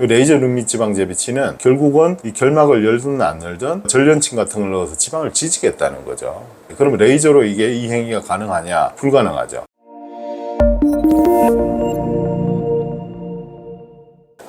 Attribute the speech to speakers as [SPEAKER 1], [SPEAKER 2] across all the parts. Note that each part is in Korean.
[SPEAKER 1] 레이저 눈밑 지방 재배치는 결국은 이 결막을 열든 안 열든 전련침 같은 걸 넣어서 지방을 지지겠다는 거죠. 그러면 레이저로 이게 이 행위가 가능하냐? 불가능하죠.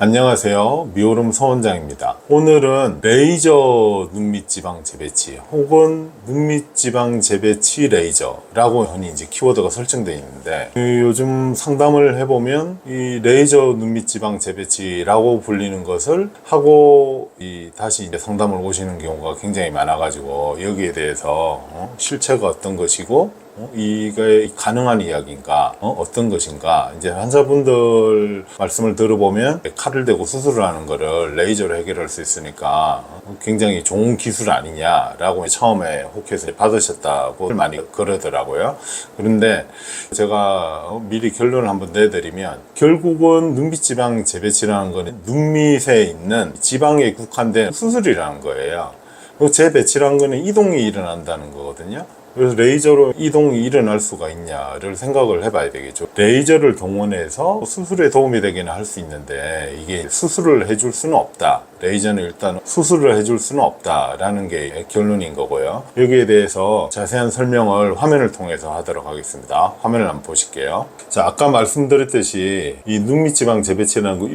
[SPEAKER 1] 안녕하세요, 미오름 서원장입니다. 오늘은 레이저 눈밑 지방 재배치 혹은 눈밑 지방 재배치 레이저라고 흔히 이제 키워드가 설정되어 있는데, 요즘 상담을 해보면 이 레이저 눈밑 지방 재배치라고 불리는 것을 하고 다시 이제 상담을 오시는 경우가 굉장히 많아가지고, 여기에 대해서 실체가 어떤 것이고 이게 가능한 이야기인가, 어떤 것인가, 이제 환자분들 말씀을 들어보면 칼을 대고 수술을 하는 거를 레이저로 해결할 수 있으니까 굉장히 좋은 기술 아니냐라고 처음에 혹해서 받으셨다고 많이 그러더라고요. 그런데 제가 미리 결론을 한번 내드리면, 결국은 눈밑 지방 재배치라는 거는 눈밑에 있는 지방에 국한된 수술이라는 거예요. 재배치라는 거는 이동이 일어난다는 거거든요. 그래서 레이저로 이동이 일어날 수가 있냐를 생각을 해봐야 되겠죠. 레이저를 동원해서 수술에 도움이 되기는 할 수 있는데, 이게 수술을 해줄 수는 없다. 레이저는 일단 수술을 해줄 수는 없다라는 게 결론인 거고요. 여기에 대해서 자세한 설명을 화면을 통해서 하도록 하겠습니다. 화면을 한번 보실게요. 자, 아까 말씀드렸듯이 이 눈밑 지방 재배치라는 거,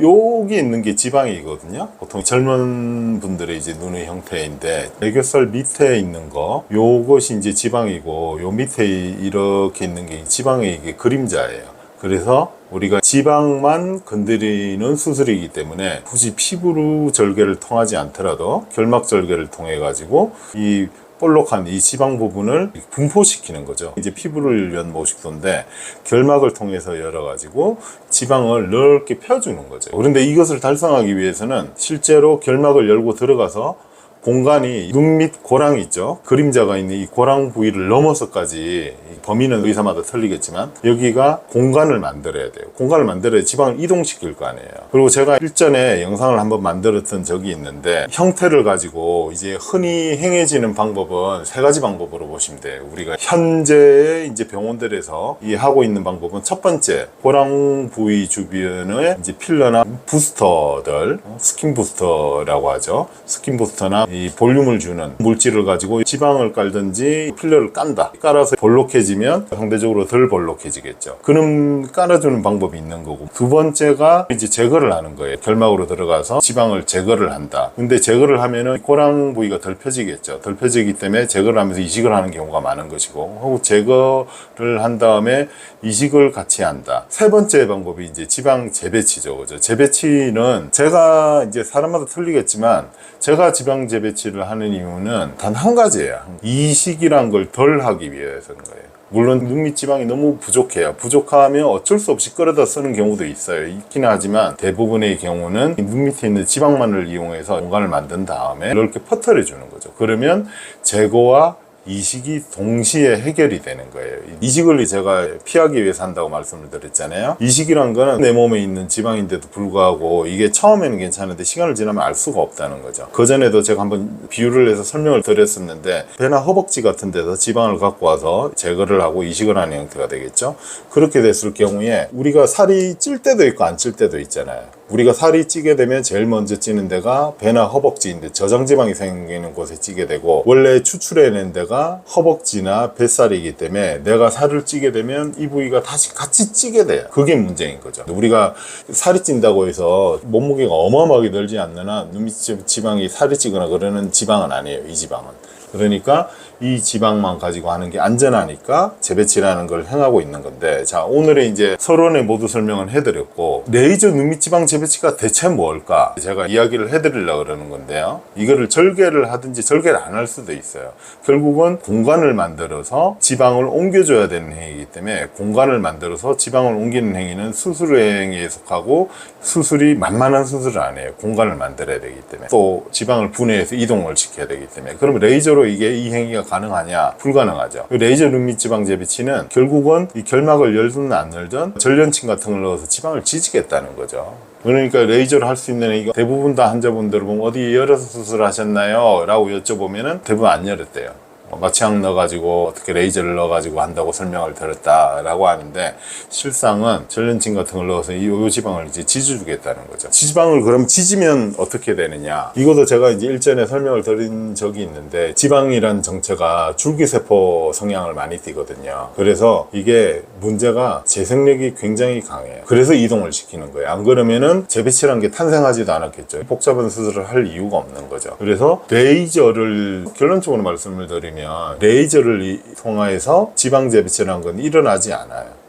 [SPEAKER 1] 여기 있는 게 지방이거든요. 보통 젊은 분들의 이제 눈의 형태인데, 애교살 밑에 있는 거, 요것이 이제 지방이고, 요 밑에 이렇게 있는 게 지방의 이게 그림자예요. 그래서 우리가 지방만 건드리는 수술이기 때문에 굳이 피부로 절개를 통하지 않더라도 결막 절개를 통해 가지고 이 볼록한 이 지방 부분을 분포시키는 거죠. 이제 피부를 위한 모식도인데, 결막을 통해서 열어가지고 지방을 넓게 펴주는 거죠. 그런데 이것을 달성하기 위해서는 실제로 결막을 열고 들어가서 공간이 눈밑 고랑 있죠, 그림자가 있는 이 고랑 부위를 넘어서까지, 범위는 의사마다 틀리겠지만 여기가 공간을 만들어야 돼요. 공간을 만들어야 지방을 이동시킬 거 아니에요. 그리고 제가 일전에 영상을 한번 만들었던 적이 있는데, 형태를 가지고 이제 흔히 행해지는 방법은 세 가지 방법으로 보시면 돼요. 우리가 현재 이제 병원들에서 하고 있는 방법은, 첫 번째, 고랑 부위 주변에 이제 필러나 부스터들, 스킨 부스터라고 하죠. 스킨 부스터나 이 볼륨을 주는 물질을 가지고 지방을 깔든지 필러를 깐다. 깔아서 볼록해지면 상대적으로 덜 볼록해지겠죠. 그럼 깔아주는 방법이 있는 거고, 두 번째가 이제 제거를 하는 거예요. 결막으로 들어가서 지방을 제거를 한다. 근데 제거를 하면은 고랑 부위가 덜 펴지겠죠. 덜 펴지기 때문에 제거를 하면서 이식을 하는 경우가 많은 것이고, 혹은 제거를 한 다음에 이식을 같이 한다. 세 번째 방법이 이제 지방 재배치죠. 그죠? 재배치는 제가 이제 사람마다 틀리겠지만, 제가 지방 재배치를 하는 이유는 단 한 가지예요. 이식이란 걸 덜 하기 위해서인 거예요. 물론 눈밑 지방이 너무 부족해요. 부족하면 어쩔 수 없이 끌어다 쓰는 경우도 있어요. 있긴 하지만 대부분의 경우는 눈 밑에 있는 지방만을 이용해서 공간을 만든 다음에 이렇게 퍼뜨려 주는 거죠. 그러면 제거와 이식이 동시에 해결이 되는 거예요. 이식을 제가 피하기 위해서 한다고 말씀을 드렸잖아요. 이식이란 거는 내 몸에 있는 지방인데도 불구하고 이게 처음에는 괜찮은데 시간을 지나면 알 수가 없다는 거죠. 그전에도 제가 한번 비유를 해서 설명을 드렸었는데, 배나 허벅지 같은 데서 지방을 갖고 와서 제거를 하고 이식을 하는 형태가 되겠죠. 그렇게 됐을 경우에 우리가 살이 찔 때도 있고 안 찔 때도 있잖아요. 우리가 살이 찌게 되면 제일 먼저 찌는 데가 배나 허벅지인데, 저장지방이 생기는 곳에 찌게 되고, 원래 추출해낸 데가 허벅지나 뱃살이기 때문에 내가 살을 찌게 되면 이 부위가 다시 같이 찌게 돼요. 그게 문제인 거죠. 우리가 살이 찐다고 해서 몸무게가 어마어마하게 늘지 않는 한 눈밑 지방이 살이 찌거나 그러는 지방은 아니에요. 이 지방은. 그러니까 이 지방만 가지고 하는 게 안전하니까 재배치라는 걸 행하고 있는 건데, 자, 오늘의 이제 서론에 모두 설명을 해드렸고, 레이저 눈밑 지방 재배치가 대체 뭘까 제가 이야기를 해드리려고 그러는 건데요. 이거를 절개를 하든지 절개를 안 할 수도 있어요. 결국은 공간을 만들어서 지방을 옮겨줘야 되는 행위이기 때문에, 공간을 만들어서 지방을 옮기는 행위는 수술의 행위에 속하고, 수술이 만만한 수술은 아니에요. 공간을 만들어야 되기 때문에, 또 지방을 분해해서 이동을 시켜야 되기 때문에. 그럼 레이저로 이게 이 행위가 가능하냐? 불가능하죠. 레이저 눈밑 지방 재배치는 결국은 이 결막을 열든 안 열든 전련침 같은 걸 넣어서 지방을 지지겠다는 거죠. 그러니까 레이저를 할 수 있는 애가 대부분 다 환자분들 보면 어디 열어서 수술하셨나요? 라고 여쭤보면은 대부분 안 열었대요. 마취약 넣어가지고 어떻게 레이저를 넣어가지고 한다고 설명을 들었다라고 하는데, 실상은 전련진 같은 걸 넣어서 이 지방을 이제 지져주겠다는 거죠. 지방을 그럼 지지면 어떻게 되느냐? 이것도 제가 이제 일전에 설명을 드린 적이 있는데, 지방이란 정체가 줄기세포 성향을 많이 띠거든요. 그래서 이게 문제가 재생력이 굉장히 강해요. 그래서 이동을 시키는 거예요. 안 그러면은 재배치라는 게 탄생하지도 않았겠죠. 복잡한 수술을 할 이유가 없는 거죠. 그래서 레이저를, 결론적으로 말씀을 드리면 레이저를 통해서 지방 재배치라는 건 일어나지 않아요.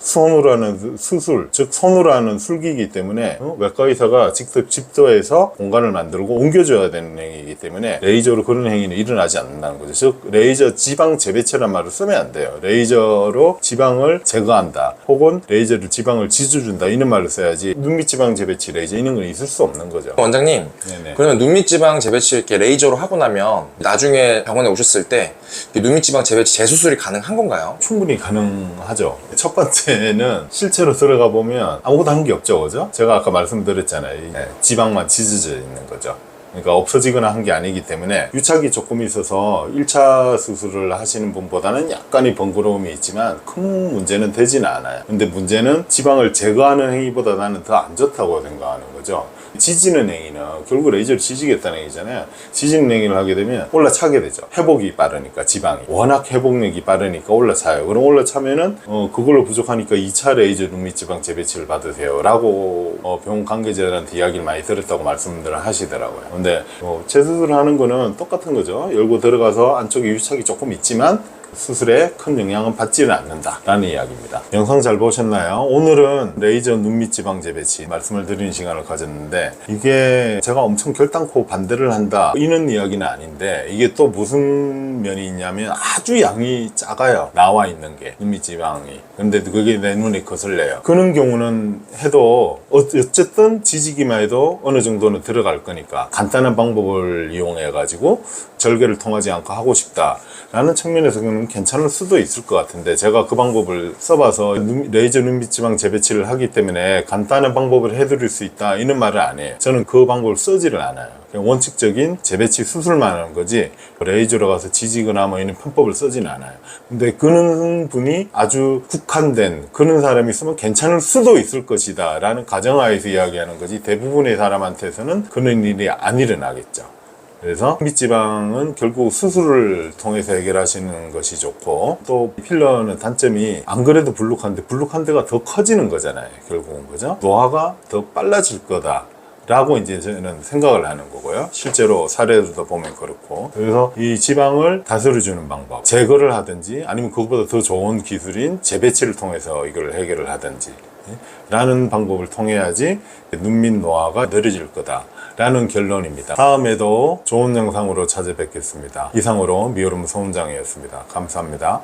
[SPEAKER 1] 손으로 하는 수술, 즉 손으로 하는 술기이기 때문에 외과 의사가 직접 집도해서 공간을 만들고 옮겨줘야 되는 행위이기 때문에 레이저로 그런 행위는 일어나지 않는다는 거죠. 즉 레이저 지방 재배치란 말을 쓰면 안 돼요. 레이저로 지방을 제거한다, 혹은 레이저로 지방을 지져준다, 이런 말을 써야지 눈밑 지방 재배치 레이저 이런 건 있을 수 없는 거죠.
[SPEAKER 2] 원장님,
[SPEAKER 1] 네네.
[SPEAKER 2] 그러면 눈밑 지방 재배치 이렇게 레이저로 하고 나면 나중에 병원에 오셨을 때 눈밑 지방 재배치 재수술이 가능한 건가요?
[SPEAKER 1] 충분히 가능하죠. 첫 번째는 실제로 들어가 보면 아무것도 한 게 없죠, 그죠? 제가 아까 말씀드렸잖아요. 지방만 지져져 있는 거죠. 그러니까 없어지거나 한 게 아니기 때문에 유착이 조금 있어서 1차 수술을 하시는 분보다는 약간의 번거로움이 있지만 큰 문제는 되지는 않아요. 근데 문제는 지방을 제거하는 행위보다 나는 더 안 좋다고 생각하는 거죠. 지지는 행위는 결국 레이저를 지지겠다는 얘기잖아요. 지지는 행위를 하게 되면 올라차게 되죠. 회복이 빠르니까, 지방이 워낙 회복력이 빠르니까 올라차요. 그럼 올라차면은 그걸로 부족하니까 2차 레이저 눈밑 지방 재배치를 받으세요 라고 병원 관계자들한테 이야기를 많이 들었다고 말씀들을 하시더라고요. 근데 재수술을 하는 거는 똑같은 거죠. 열고 들어가서 안쪽에 유착이 조금 있지만 수술에 큰 영향은 받지는 않는다 라는 이야기입니다. 영상 잘 보셨나요? 오늘은 레이저 눈밑 지방 재배치 말씀을 드리는 시간을 가졌는데, 이게 제가 엄청 결단코 반대를 한다 이런 이야기는 아닌데, 이게 또 무슨 면이 있냐면 아주 양이 작아요. 나와 있는 게 눈밑 지방이. 근데 그게 내 눈에 거슬려요. 그런 경우는 해도 어쨌든 지지기만 해도 어느 정도는 들어갈 거니까 간단한 방법을 이용해 가지고 절개를 통하지 않고 하고 싶다 라는 측면에서는 괜찮을 수도 있을 것 같은데, 제가 그 방법을 써봐서 레이저 눈밑 지방 재배치를 하기 때문에 간단한 방법을 해드릴 수 있다 이런 말을 안 해요. 저는 그 방법을 쓰지를 않아요. 그냥 원칙적인 재배치 수술만 하는 거지 레이저로 가서 지지거나 뭐 이런 편법을 쓰지는 않아요. 근데 그런 분이 아주 국한된 그런 사람이 있으면 괜찮을 수도 있을 것이다 라는 가정하에서 이야기하는 거지, 대부분의 사람한테서는 그런 일이 안 일어나겠죠. 그래서 밑지방은 결국 수술을 통해서 해결하시는 것이 좋고, 또 필러는 단점이 안 그래도 불룩한데 불룩한 데가 더 커지는 거잖아요. 결국은, 그죠? 노화가 더 빨라질 거다 라고 이제 저는 생각을 하는 거고요. 실제로 사례들도 보면 그렇고. 그래서 이 지방을 다스려주는 방법, 제거를 하든지 아니면 그것보다 더 좋은 기술인 재배치를 통해서 이걸 해결을 하든지 라는 방법을 통해야지 눈밑 노화가 느려질 거다 라는 결론입니다. 다음에도 좋은 영상으로 찾아뵙겠습니다. 이상으로 미오름 소원장이었습니다. 감사합니다.